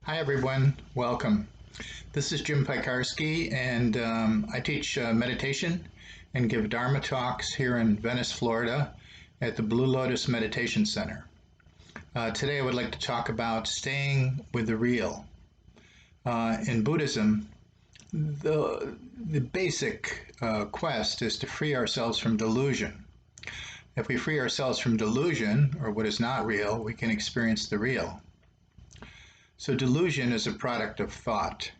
Hi everyone, welcome. This is Jim Pikarski, and I teach meditation and give Dharma talks here in Venice, Florida at the Blue Lotus Meditation Center. Today I would like to talk about staying with the real. In Buddhism, the basic quest is to free ourselves from delusion. If we free ourselves from delusion, or what is not real, we can experience the real. So delusion is a product of thought.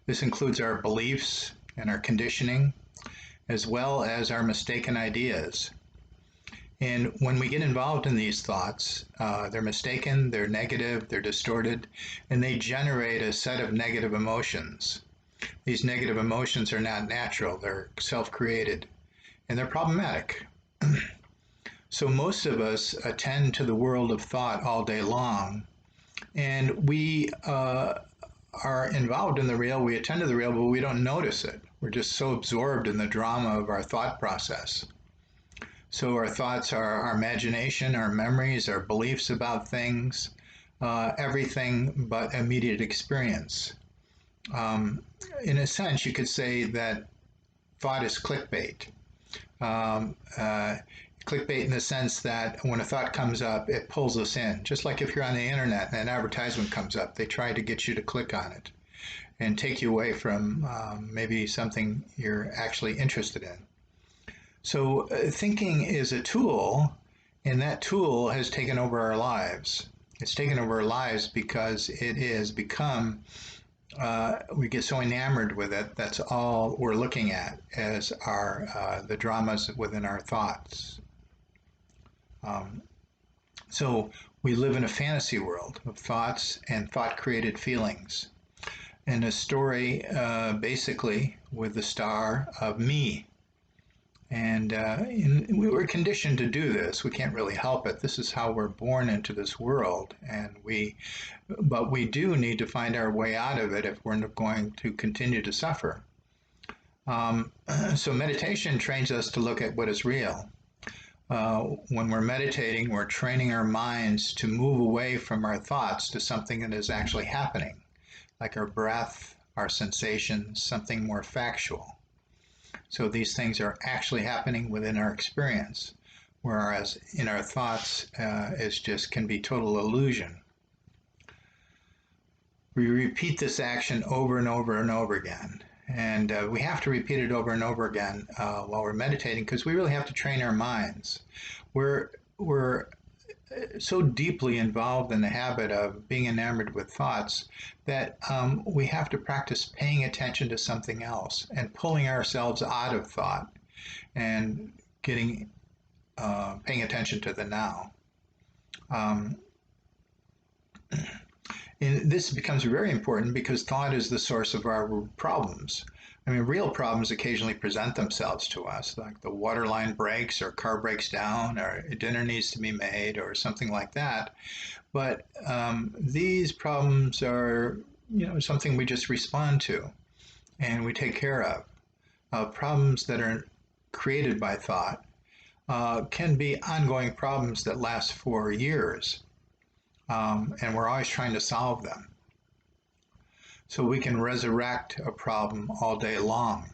This includes our beliefs and our conditioning, as well as our mistaken ideas. And when we get involved in these thoughts, they're mistaken, they're negative, they're distorted, and they generate a set of negative emotions. These negative emotions are not natural, they're self-created, and they're problematic. So most of us attend to the world of thought all day long, and we are involved in the real, we attend to the real, but we don't notice it. We're just so absorbed in the drama of our thought process. So our thoughts are our imagination, our memories, our beliefs about things, everything but immediate experience. In a sense, you could say that thought is clickbait. Um, uh, Clickbait in the sense that when a thought comes up, it pulls us in. Just like if you're on the internet and an advertisement comes up, they try to get you to click on it and take you away from maybe something you're actually interested in. So thinking is a tool, and that tool has taken over our lives. It's taken over our lives because it has become, we get so enamored with it, that's all we're looking at as the dramas within our thoughts. So we live in a fantasy world of thoughts and thought-created feelings, and a story basically with the star of me. And we were conditioned to do this. We can't really help it. This is how we're born into this world, but we do need to find our way out of it if we're going to continue to suffer. So meditation trains us to look at what is real. When we're meditating, we're training our minds to move away from our thoughts to something that is actually happening, like our breath, our sensations, something more factual. So these things are actually happening within our experience, whereas in our thoughts, it just can be total illusion. We repeat this action over and over and over again. And we have to repeat it over and over again while we're meditating because we really have to train our minds. We're so deeply involved in the habit of being enamored with thoughts that we have to practice paying attention to something else and pulling ourselves out of thought and paying attention to the now. And this becomes very important because thought is the source of our problems. I mean, real problems occasionally present themselves to us, like the water line breaks or car breaks down or dinner needs to be made or something like that. But these problems are, something we just respond to and we take care of. Problems that are created by thought can be ongoing problems that last for years. And we're always trying to solve them. So we can resurrect a problem all day long.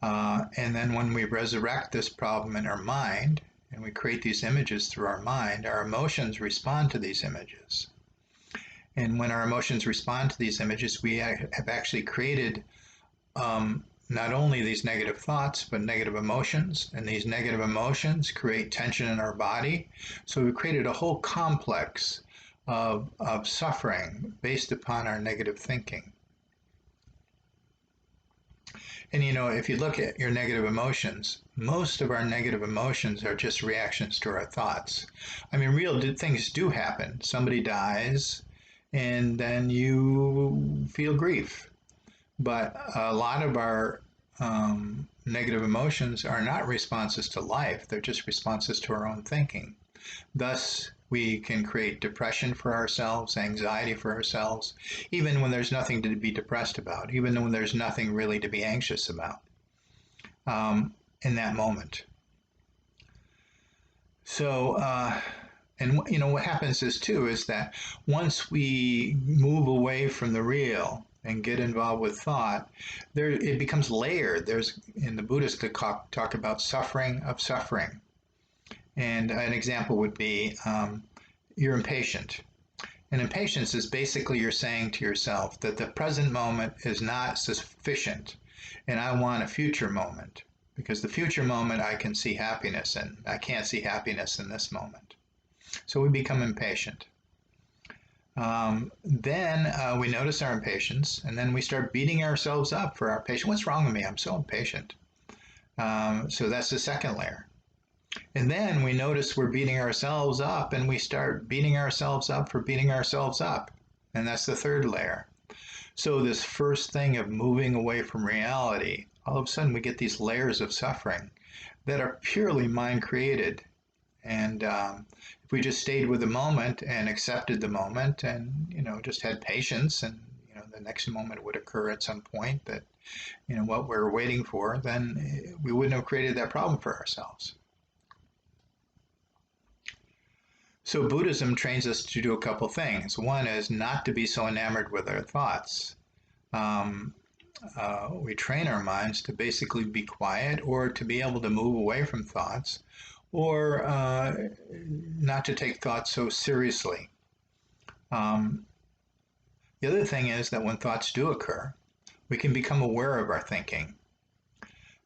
And then when we resurrect this problem in our mind, and we create these images through our mind, our emotions respond to these images. And when our emotions respond to these images, we have actually created not only these negative thoughts, but negative emotions. And these negative emotions create tension in our body. So we created a whole complex of suffering based upon our negative thinking. And if you look at your negative emotions, most of our negative emotions are just reactions to our thoughts. I mean, real things do happen. Somebody dies, and then you feel grief. But a lot of our negative emotions are not responses to life, they're just responses to our own thinking. Thus, we can create depression for ourselves, anxiety for ourselves, even when there's nothing to be depressed about, even when there's nothing really to be anxious about in that moment. So And what happens is too is that once we move away from the real and get involved with thought, there it becomes layered. There's in the Buddhists they talk about suffering of suffering, and an example would be you're impatient. And impatience is basically you're saying to yourself that the present moment is not sufficient, and I want a future moment because the future moment I can see happiness in. I can't see happiness in this moment. So we become impatient. Then we notice our impatience, and then we start beating ourselves up for our patience. What's wrong with me? I'm so impatient. So that's the second layer. And then we notice we're beating ourselves up, and we start beating ourselves up for beating ourselves up. And that's the third layer. So this first thing of moving away from reality, all of a sudden we get these layers of suffering that are purely mind created. And if we just stayed with the moment and accepted the moment and, just had patience and, the next moment would occur at some point that, what we're waiting for, then we wouldn't have created that problem for ourselves. So Buddhism trains us to do a couple things. One is not to be so enamored with our thoughts. We train our minds to basically be quiet or to be able to move away from thoughts or not to take thoughts so seriously. The other thing is that when thoughts do occur, we can become aware of our thinking.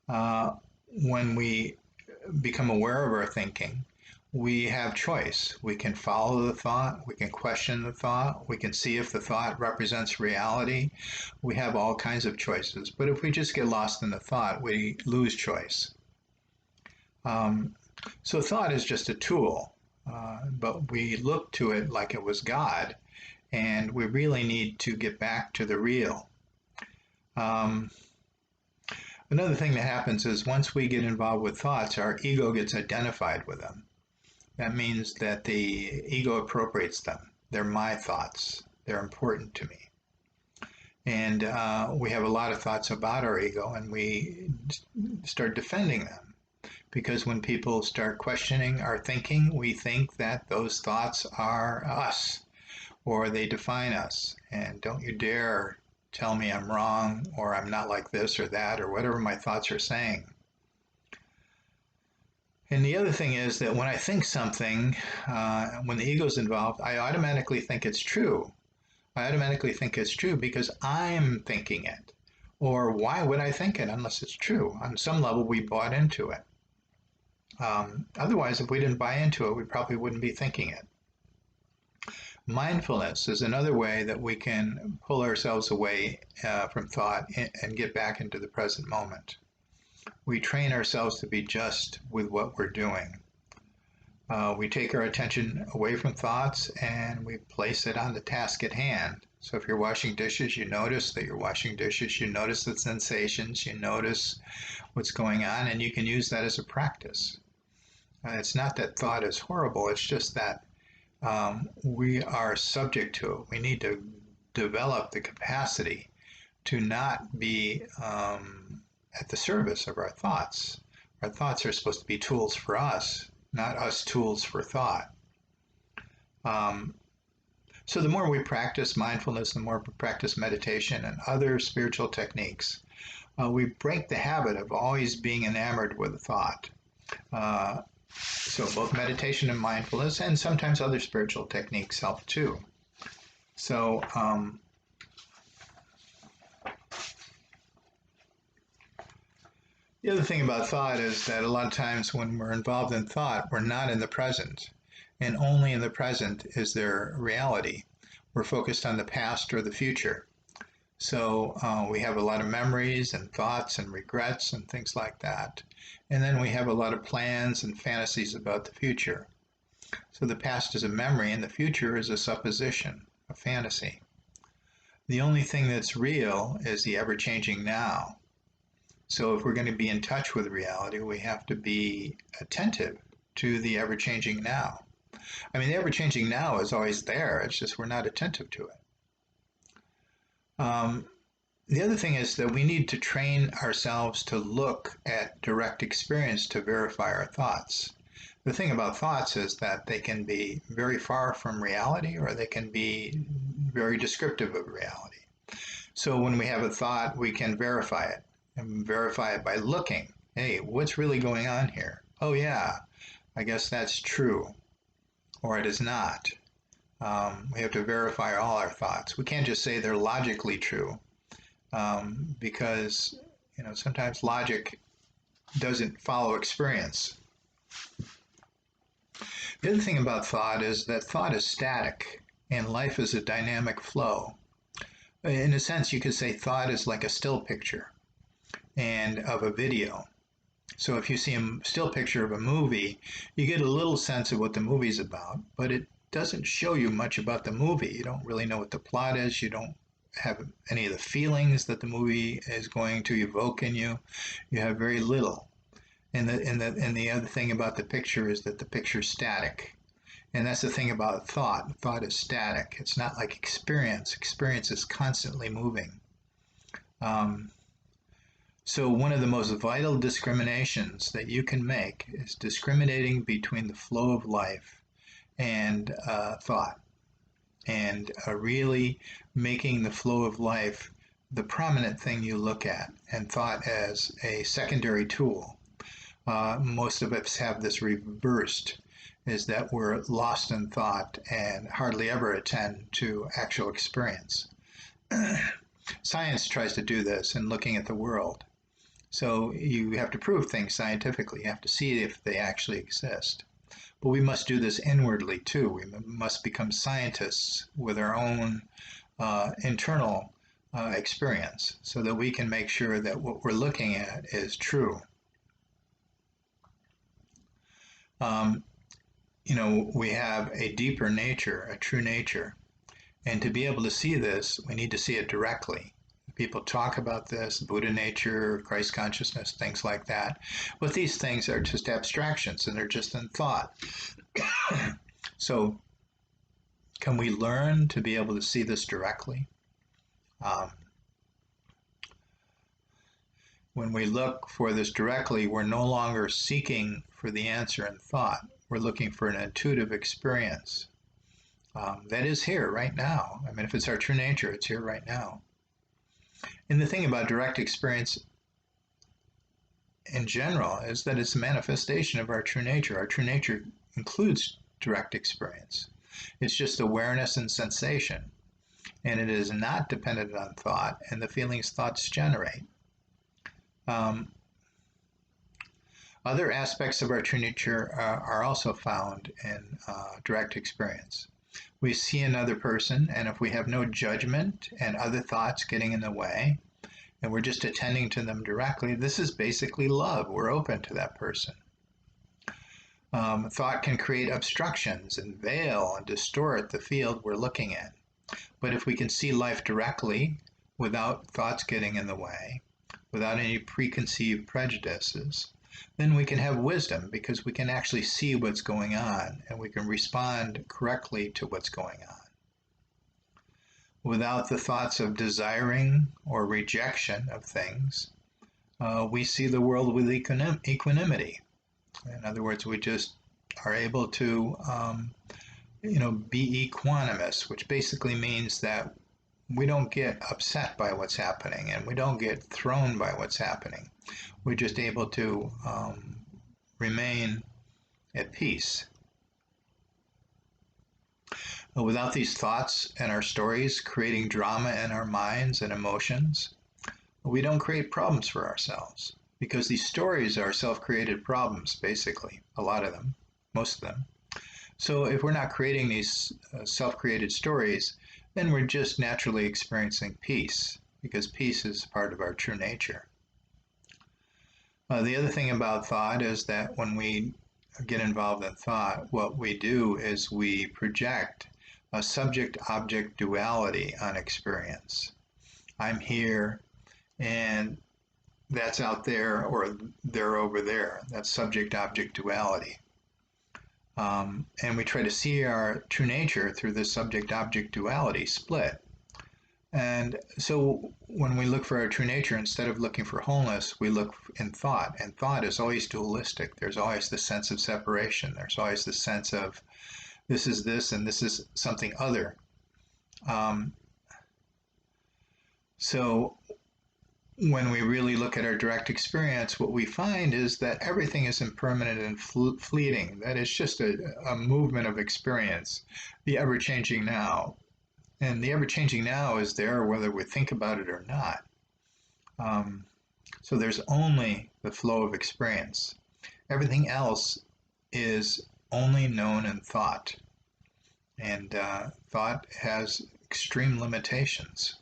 When we become aware of our thinking, we have choice. We can follow the thought, we can question the thought, we can see if the thought represents reality. We have all kinds of choices. But if we just get lost in the thought, we lose choice. So thought is just a tool, but we look to it like it was God, and we really need to get back to the real. Another thing that happens is once we get involved with thoughts, our ego gets identified with them. That means that the ego appropriates them. They're my thoughts. They're important to me. And we have a lot of thoughts about our ego, and we start defending them. Because when people start questioning our thinking, we think that those thoughts are us, or they define us. And don't you dare tell me I'm wrong, or I'm not like this or that, or whatever my thoughts are saying. And the other thing is that when I think something, when the ego's involved, I automatically think it's true. I automatically think it's true because I'm thinking it. Or why would I think it unless it's true? On some level, we bought into it. Otherwise, if we didn't buy into it, we probably wouldn't be thinking it. Mindfulness is another way that we can pull ourselves away from thought and get back into the present moment. We train ourselves to be just with what we're doing. We take our attention away from thoughts and we place it on the task at hand. So if you're washing dishes, you notice that you're washing dishes, you notice the sensations, you notice what's going on, and you can use that as a practice. It's not that thought is horrible, it's just that we are subject to it. We need to develop the capacity to not be at the service of our thoughts. Our thoughts are supposed to be tools for us, not us tools for thought. So the more we practice mindfulness, the more we practice meditation and other spiritual techniques, we break the habit of always being enamored with a thought. So both meditation and mindfulness, and sometimes other spiritual techniques help too. So the other thing about thought is that a lot of times when we're involved in thought, we're not in the present. And only in the present is there reality. We're focused on the past or the future. So we have a lot of memories and thoughts and regrets and things like that. And then we have a lot of plans and fantasies about the future. So the past is a memory and the future is a supposition, a fantasy. The only thing that's real is the ever-changing now. So if we're going to be in touch with reality, we have to be attentive to the ever-changing now. I mean, the ever-changing now is always there. It's just we're not attentive to it. The other thing is that we need to train ourselves to look at direct experience to verify our thoughts. The thing about thoughts is that they can be very far from reality, or they can be very descriptive of reality. So when we have a thought, we can verify it, and verify it by looking. Hey, what's really going on here? Oh yeah, I guess that's true, or it is not. We have to verify all our thoughts. We can't just say they're logically true, because sometimes logic doesn't follow experience. The other thing about thought is that thought is static and life is a dynamic flow. In a sense, you could say thought is like a still picture and of a video. So if you see a still picture of a movie, you get a little sense of what the movie's about, but it doesn't show you much about the movie. You don't really know what the plot is. You don't have any of the feelings that the movie is going to evoke in you. You have very little. And the other thing about the picture is that the picture's static. And that's the thing about thought. Thought is static. It's not like experience. Experience is constantly moving. So one of the most vital discriminations that you can make is discriminating between the flow of life and thought, and really making the flow of life the prominent thing you look at, and thought as a secondary tool. Most of us have this reversed, is that we're lost in thought and hardly ever attend to actual experience. Science tries to do this in looking at the world. So you have to prove things scientifically. You have to see if they actually exist. But we must do this inwardly too. We must become scientists with our own internal experience so that we can make sure that what we're looking at is true. We have a deeper nature, a true nature. And to be able to see this, we need to see it directly. People talk about this, Buddha nature, Christ consciousness, things like that. But these things are just abstractions and they're just in thought. So can we learn to be able to see this directly? When we look for this directly, we're no longer seeking for the answer in thought. We're looking for an intuitive experience. That is here right now. I mean, if it's our true nature, it's here right now. And the thing about direct experience in general is that it's a manifestation of our true nature. Our true nature includes direct experience. It's just awareness and sensation. And it is not dependent on thought and the feelings thoughts generate. Other aspects of our true nature are also found in direct experience. We see another person, and if we have no judgment and other thoughts getting in the way, and we're just attending to them directly, this is basically love. We're open to that person. Thought can create obstructions and veil and distort the field we're looking at. But if we can see life directly, without thoughts getting in the way, without any preconceived prejudices, then we can have wisdom because we can actually see what's going on and we can respond correctly to what's going on. Without the thoughts of desiring or rejection of things, we see the world with equanimity. In other words, we just are able to, be equanimous, which basically means that we don't get upset by what's happening and we don't get thrown by what's happening. We're just able to remain at peace. Without these thoughts and our stories creating drama in our minds and emotions, we don't create problems for ourselves because these stories are self-created problems, basically, a lot of them, most of them. So if we're not creating these self-created stories, then we're just naturally experiencing peace because peace is part of our true nature. The other thing about thought is that when we get involved in thought, what we do is we project a subject-object duality on experience. I'm here and that's out there, or they're over there. That's subject-object duality. And we try to see our true nature through this subject-object duality split. And so when we look for our true nature, instead of looking for wholeness, we look in thought. And thought is always dualistic. There's always the sense of separation. There's always the sense of this is this and this is something other. Um, so when we really look at our direct experience, what we find is that everything is impermanent and fleeting. That is just a movement of experience, the ever changing now. And the ever changing now is there whether we think about it or not. Um, so there's only the flow of experience. Everything else is only known in thought. And thought has extreme limitations.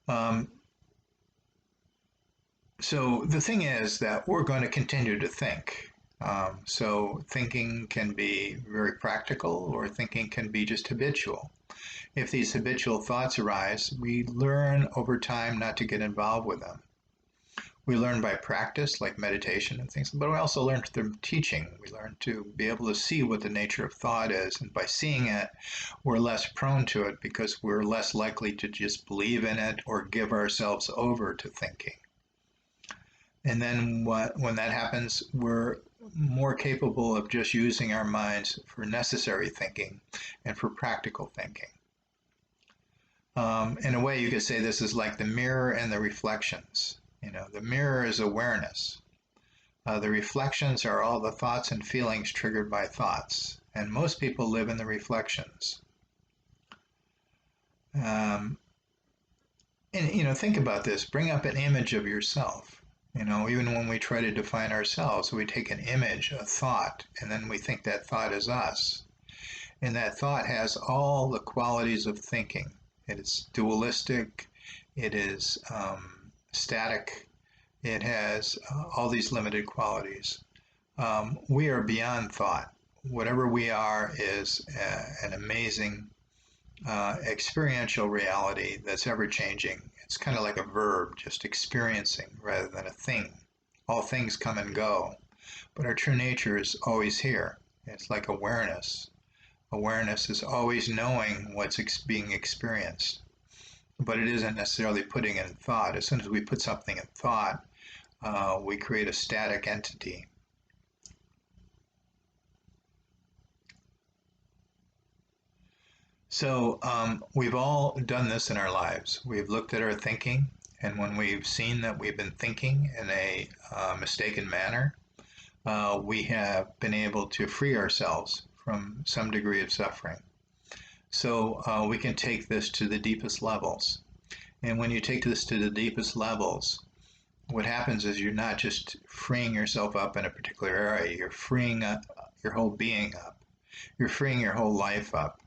Um, so the thing is that we're going to continue to think. So thinking can be very practical, or thinking can be just habitual. If these habitual thoughts arise, we learn over time not to get involved with them. We learn by practice, like meditation and things, but we also learn through teaching. We learn to be able to see what the nature of thought is, and by seeing it, we're less prone to it because we're less likely to just believe in it or give ourselves over to thinking. And then when that happens, we're more capable of just using our minds for necessary thinking and for practical thinking. In a way, you could say this is like the mirror and the reflections. The mirror is awareness. The reflections are all the thoughts and feelings triggered by thoughts, and most people live in the reflections. Um, and think about this. Bring up an image of yourself. Even when we try to define ourselves, we take an image, a thought, and then we think that thought is us. And that thought has all the qualities of thinking. It is dualistic, it is static, it has all these limited qualities. We are beyond thought. Whatever we are is an amazing experiential reality that's ever changing. It's kind of like a verb, just experiencing rather than a thing. All things come and go, but our true nature is always here. It's like awareness. Awareness is always knowing what's being experienced, but it isn't necessarily putting it in thought. As soon as we put something in thought, we create a static entity. So we've all done this in our lives. We've looked at our thinking, and when we've seen that we've been thinking in a mistaken manner, we have been able to free ourselves from some degree of suffering. So we can take this to the deepest levels. And when you take this to the deepest levels, what happens is you're not just freeing yourself up in a particular area, you're freeing your whole being up. You're freeing your whole life up.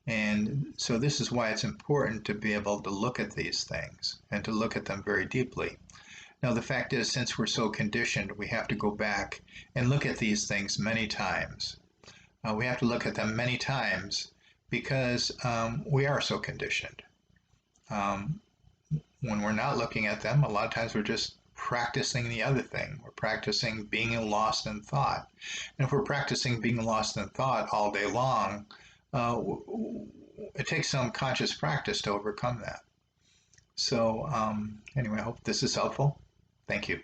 And so this is why it's important to be able to look at these things and to look at them very deeply. Now, the fact is, since we're so conditioned, we have to go back and look at these things many times. We have to look at them many times because we are so conditioned. When we're not looking at them, a lot of times we're just practicing the other thing. We're practicing being lost in thought. And if we're practicing being lost in thought all day long, it takes some conscious practice to overcome that. So anyway, I hope this is helpful. Thank you.